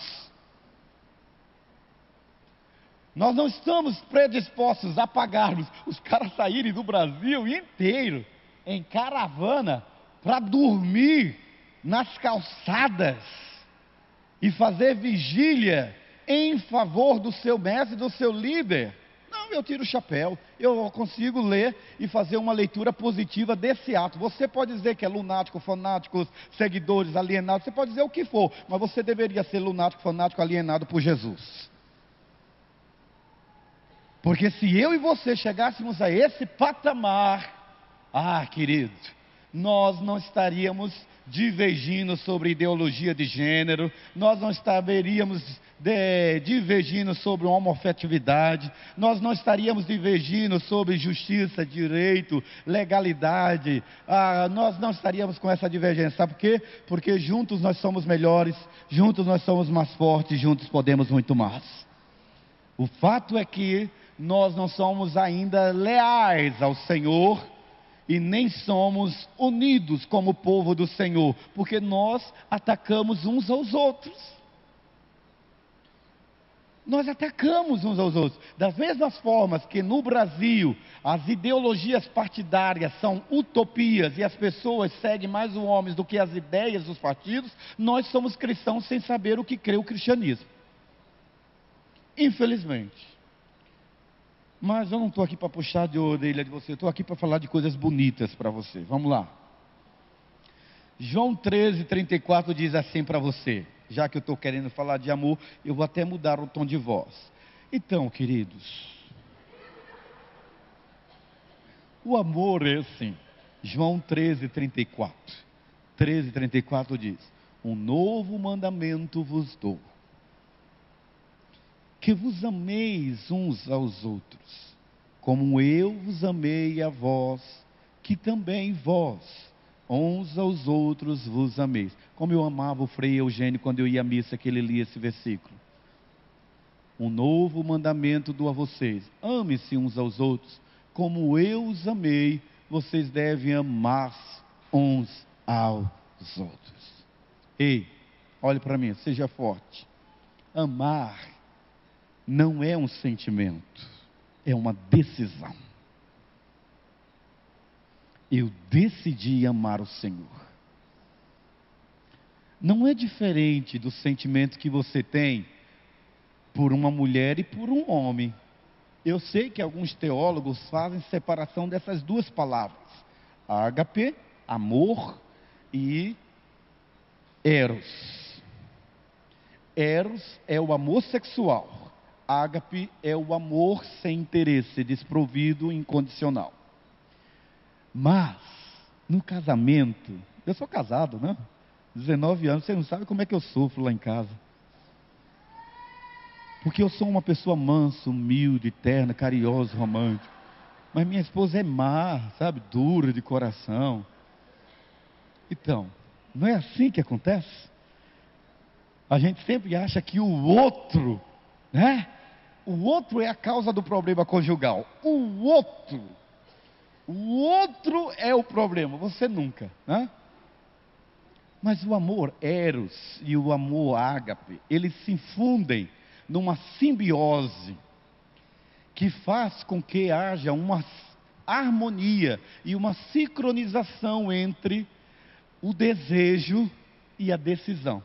Nós não estamos predispostos a pagarmos os caras saírem do Brasil inteiro em caravana para dormir nas calçadas e fazer vigília em favor do seu mestre, do seu líder. Não, eu tiro o chapéu. Eu consigo ler e fazer uma leitura positiva desse ato. Você pode dizer que é lunático, fanático, seguidores, alienados, você pode dizer o que for, mas você deveria ser lunático, fanático, alienado por Jesus. Porque se eu e você chegássemos a esse patamar, querido, nós não estaríamos divergindo sobre ideologia de gênero, nós não estaríamos divergindo sobre homoafetividade, nós não estaríamos divergindo sobre justiça, direito, legalidade, nós não estaríamos com essa divergência. Sabe por quê? Porque juntos nós somos melhores, juntos nós somos mais fortes, juntos podemos muito mais. O fato é que nós não somos ainda leais ao Senhor e nem somos unidos como povo do Senhor, porque nós atacamos uns aos outros. Nós atacamos uns aos outros. Das mesmas formas que no Brasil as ideologias partidárias são utopias e as pessoas seguem mais os homens do que as ideias dos partidos, nós somos cristãos sem saber o que crê o cristianismo. Infelizmente. Mas eu não estou aqui para puxar de orelha de você, eu estou aqui para falar de coisas bonitas para você. Vamos lá. João 13, 34 diz assim para você. Já que eu estou querendo falar de amor, eu vou até mudar o tom de voz. Então, queridos, o amor é assim. João 13, 34. 13:34 diz: um novo mandamento vos dou, que vos ameis uns aos outros, como eu vos amei a vós, que também vós, uns aos outros, vos ameis. Como eu amava o Frei Eugênio quando eu ia à missa, que ele lia esse versículo. Um novo mandamento dou a vocês: ame-se uns aos outros, como eu os amei, vocês devem amar uns aos outros. Ei, olhe para mim, seja forte. Amar não é um sentimento, é uma decisão. Eu decidi amar o Senhor. Não é diferente do sentimento que você tem por uma mulher e por um homem. Eu sei que alguns teólogos fazem separação dessas duas palavras: ágape, amor, e eros. Eros é o amor sexual. Ágape é o amor sem interesse, desprovido, incondicional. Mas, no casamento, eu sou casado, né? 19 anos, você não sabe como é que eu sofro lá em casa. Porque eu sou uma pessoa mansa, humilde, terna, carinhosa, romântica. Mas minha esposa é má, sabe? Dura de coração. Então, não é assim que acontece? A gente sempre acha que o outro, né? O outro é a causa do problema conjugal. O outro é o problema, você nunca, né? Mas o amor eros e o amor ágape, eles se fundem numa simbiose que faz com que haja uma harmonia e uma sincronização entre o desejo e a decisão.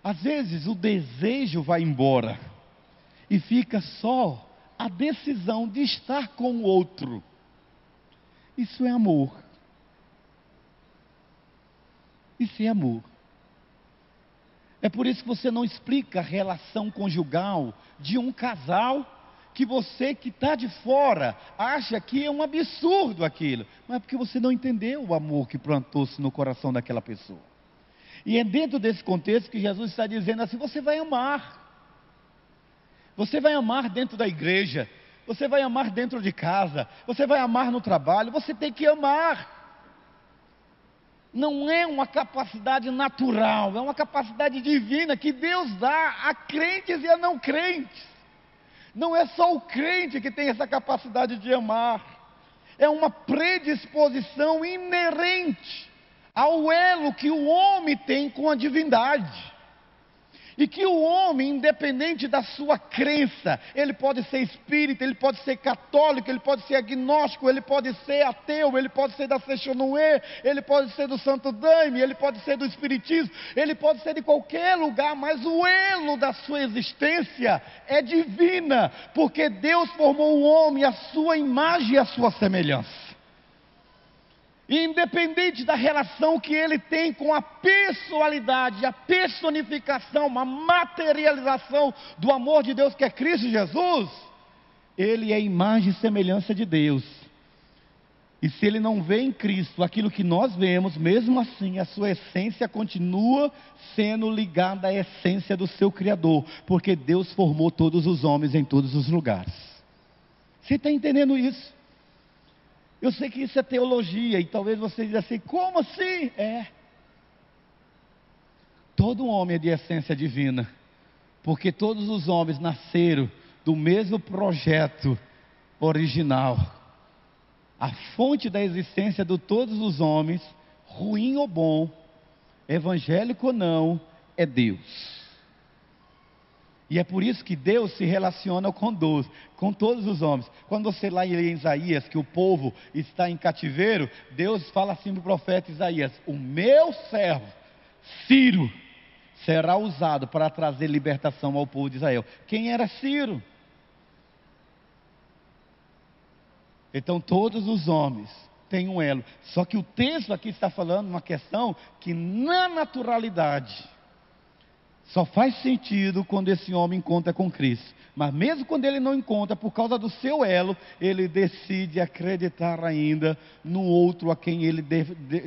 Às vezes o desejo vai embora e fica só a decisão de estar com o outro. Isso é amor. Isso é amor. É por isso que você não explica a relação conjugal de um casal que você que está de fora acha que é um absurdo aquilo. Mas é porque você não entendeu o amor que plantou-se no coração daquela pessoa. E é dentro desse contexto que Jesus está dizendo assim: você vai amar. Você vai amar dentro da igreja. Você vai amar dentro de casa. Você vai amar no trabalho. Você tem que amar. Não é uma capacidade natural, é uma capacidade divina que Deus dá a crentes e a não crentes. Não é só o crente que tem essa capacidade de amar, é uma predisposição inerente ao elo que o homem tem com a divindade. E que o homem, independente da sua crença, ele pode ser espírita, ele pode ser católico, ele pode ser agnóstico, ele pode ser ateu, ele pode ser da Sechonoé, ele pode ser do Santo Daime, ele pode ser do Espiritismo, ele pode ser de qualquer lugar, mas o elo da sua existência é divina, porque Deus formou o homem à sua imagem e à sua semelhança. Independente da relação que ele tem com a pessoalidade, a personificação, a materialização do amor de Deus que é Cristo Jesus, ele é imagem e semelhança de Deus. E se ele não vê em Cristo aquilo que nós vemos, mesmo assim a sua essência continua sendo ligada à essência do seu Criador, porque Deus formou todos os homens em todos os lugares. Você está entendendo isso? Eu sei que isso é teologia, e talvez você diga assim: como assim? Todo homem é de essência divina, porque todos os homens nasceram do mesmo projeto original. A fonte da existência de todos os homens, ruim ou bom, evangélico ou não, é Deus. E é por isso que Deus se relaciona com todos os homens. Quando você lê em Isaías que o povo está em cativeiro, Deus fala assim para o profeta Isaías: o meu servo Ciro será usado para trazer libertação ao povo de Israel. Quem era Ciro? Então todos os homens têm um elo. Só que o texto aqui está falando uma questão que na naturalidade Só faz sentido quando esse homem encontra com Cristo. Mas mesmo quando ele não encontra, por causa do seu elo, ele decide acreditar ainda no outro a quem ele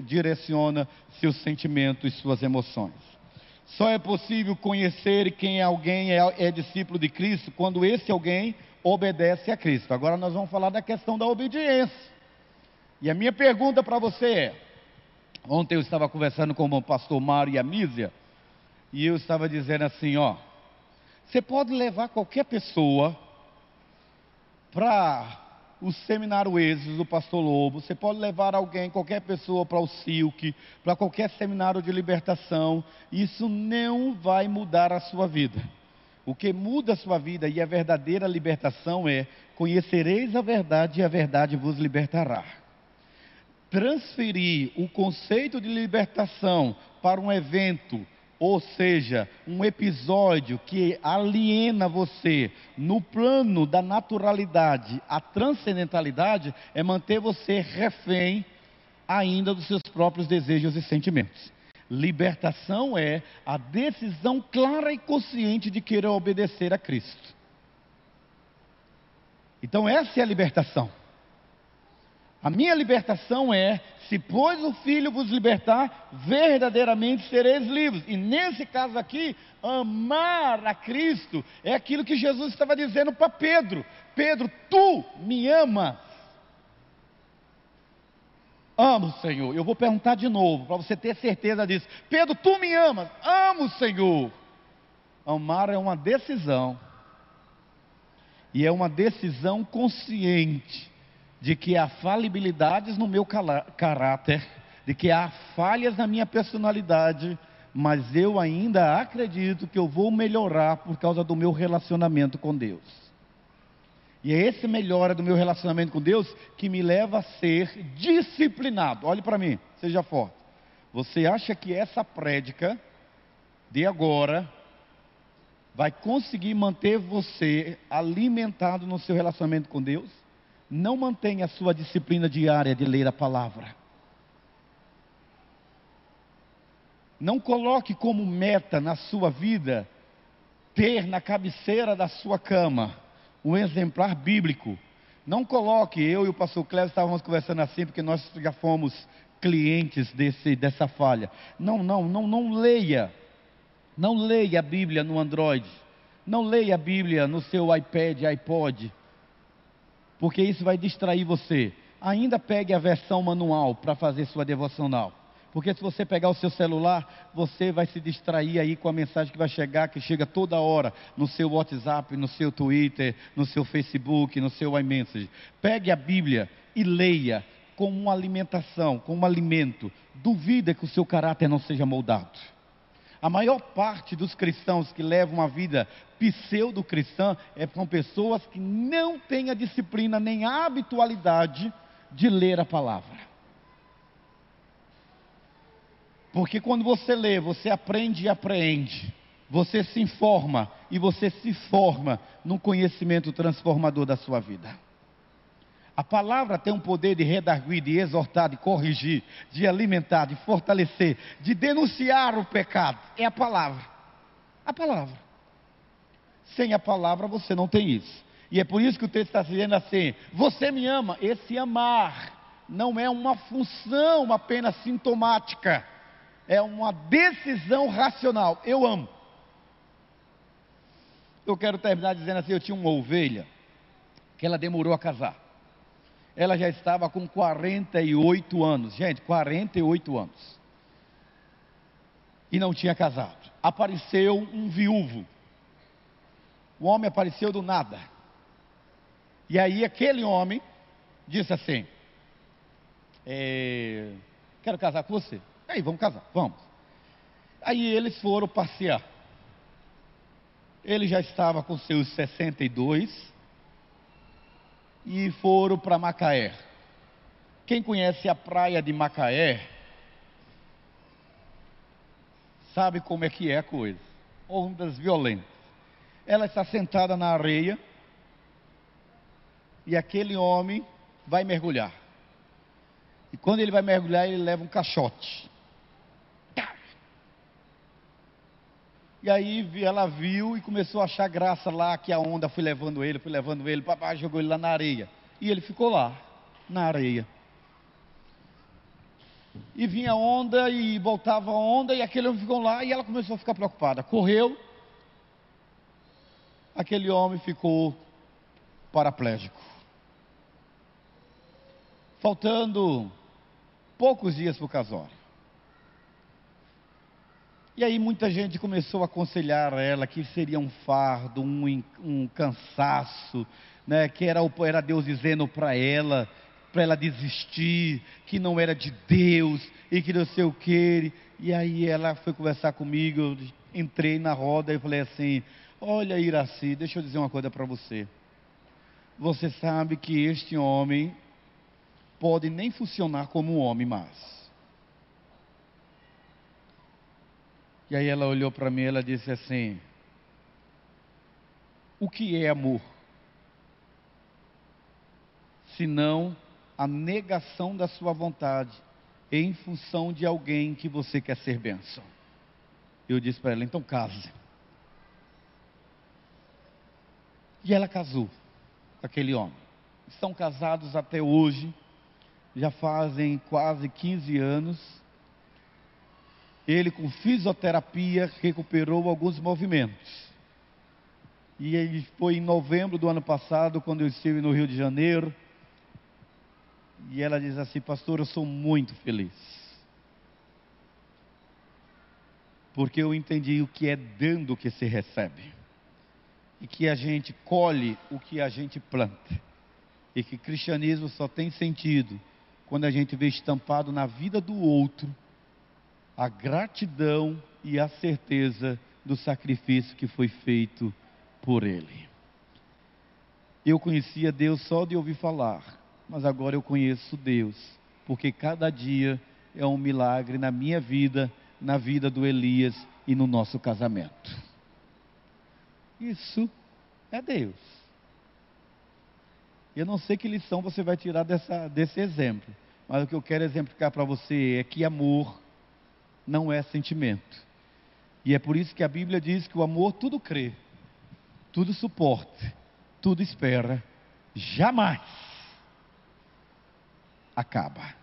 direciona seus sentimentos e suas emoções. Só é possível conhecer quem alguém é discípulo de Cristo quando esse alguém obedece a Cristo. Agora nós vamos falar da questão da obediência. E a minha pergunta para você é: ontem eu estava conversando com o pastor Mário e a Mísia, e eu estava dizendo assim, você pode levar qualquer pessoa para o seminário Êxodo do pastor Lobo, você pode levar qualquer pessoa para o Silk, para qualquer seminário de libertação, isso não vai mudar a sua vida. O que muda a sua vida e a verdadeira libertação é: conhecereis a verdade e a verdade vos libertará. Transferir o conceito de libertação para um evento, ou seja, um episódio que aliena você no plano da naturalidade, a transcendentalidade, é manter você refém ainda dos seus próprios desejos e sentimentos. Libertação é a decisão clara e consciente de querer obedecer a Cristo. Então essa é a libertação. A minha libertação é: se pois o Filho vos libertar, verdadeiramente sereis livres. E nesse caso aqui, amar a Cristo é aquilo que Jesus estava dizendo para Pedro: Pedro, tu me amas? Amo, Senhor. Eu vou perguntar de novo, para você ter certeza disso. Pedro, tu me amas? Amo, Senhor. Amar é uma decisão. E é uma decisão consciente de que há falibilidades no meu caráter, de que há falhas na minha personalidade, mas eu ainda acredito que eu vou melhorar por causa do meu relacionamento com Deus. E é esse melhora do meu relacionamento com Deus que me leva a ser disciplinado. Olhe para mim, seja forte. Você acha que essa prédica de agora vai conseguir manter você alimentado no seu relacionamento com Deus? Não mantenha a sua disciplina diária de ler a palavra. Não coloque como meta na sua vida ter na cabeceira da sua cama um exemplar bíblico. Não coloque, eu e o pastor Cléber estávamos conversando assim, porque nós já fomos clientes dessa falha. Não leia. Não leia a Bíblia no Android. Não leia a Bíblia no seu iPad, iPod, porque isso vai distrair você. Ainda pegue a versão manual para fazer sua devocional, porque se você pegar o seu celular, você vai se distrair aí com a mensagem que vai chegar, que chega toda hora no seu WhatsApp, no seu Twitter, no seu Facebook, no seu iMessage. Pegue a Bíblia e leia como uma alimentação, como um alimento. Duvida que o seu caráter não seja moldado. A maior parte dos cristãos que levam uma vida pseudo-cristã são pessoas que não têm a disciplina nem a habitualidade de ler a palavra. Porque quando você lê, você aprende e apreende. Você se informa e você se forma no conhecimento transformador da sua vida. A palavra tem um poder de redarguir, de exortar, de corrigir, de alimentar, de fortalecer, de denunciar o pecado. É a palavra. A palavra. Sem a palavra você não tem isso. E é por isso que o texto está dizendo assim: você me ama. Esse amar não é uma função apenas sintomática. É uma decisão racional. Eu amo. Eu quero terminar dizendo assim: eu tinha uma ovelha que ela demorou a casar. Ela já estava com 48 anos. Gente, 48 anos. E não tinha casado. Apareceu um viúvo. O homem apareceu do nada. E aí aquele homem disse assim: quero casar com você. Aí, vamos casar, vamos. Aí eles foram passear. Ele já estava com seus 62 e foram para Macaé. Quem conhece a praia de Macaé sabe como é que é a coisa. Ondas violentas. Ela está sentada na areia e aquele homem vai mergulhar. E quando ele vai mergulhar, ele leva um caixote. E aí ela viu e começou a achar graça lá, que a onda foi levando ele, papai jogou ele lá na areia. E ele ficou lá, na areia. E vinha onda e voltava a onda, e aquele homem ficou lá, e ela começou a ficar preocupada. Correu, aquele homem ficou paraplégico. Faltando poucos dias para o casório. E aí muita gente começou a aconselhar ela que seria um fardo, um cansaço, né? Que era Deus dizendo para ela desistir, que não era de Deus e que não sei o que. E aí ela foi conversar comigo, eu entrei na roda e falei assim: olha, Iraci, deixa eu dizer uma coisa para você. Você sabe que este homem pode nem funcionar como um homem mais. E aí ela olhou para mim e ela disse assim: o que é amor? Senão a negação da sua vontade em função de alguém que você quer ser bênção. Eu disse para ela: então case. E ela casou com aquele homem. Estão casados até hoje, já fazem quase 15 anos. Ele, com fisioterapia, recuperou alguns movimentos. E ele foi em novembro do ano passado, quando eu estive no Rio de Janeiro. E ela diz assim: pastor, eu sou muito feliz. Porque eu entendi o que é dando que se recebe. E que a gente colhe o que a gente planta. E que cristianismo só tem sentido quando a gente vê estampado na vida do outro a gratidão e a certeza do sacrifício que foi feito por ele. Eu conhecia Deus só de ouvir falar, mas agora eu conheço Deus, porque cada dia é um milagre na minha vida, na vida do Elias e no nosso casamento. Isso é Deus. Eu não sei que lição você vai tirar desse exemplo, mas o que eu quero exemplificar para você é que amor não é sentimento. E é por isso que a Bíblia diz que o amor tudo crê, tudo suporta, tudo espera, jamais acaba.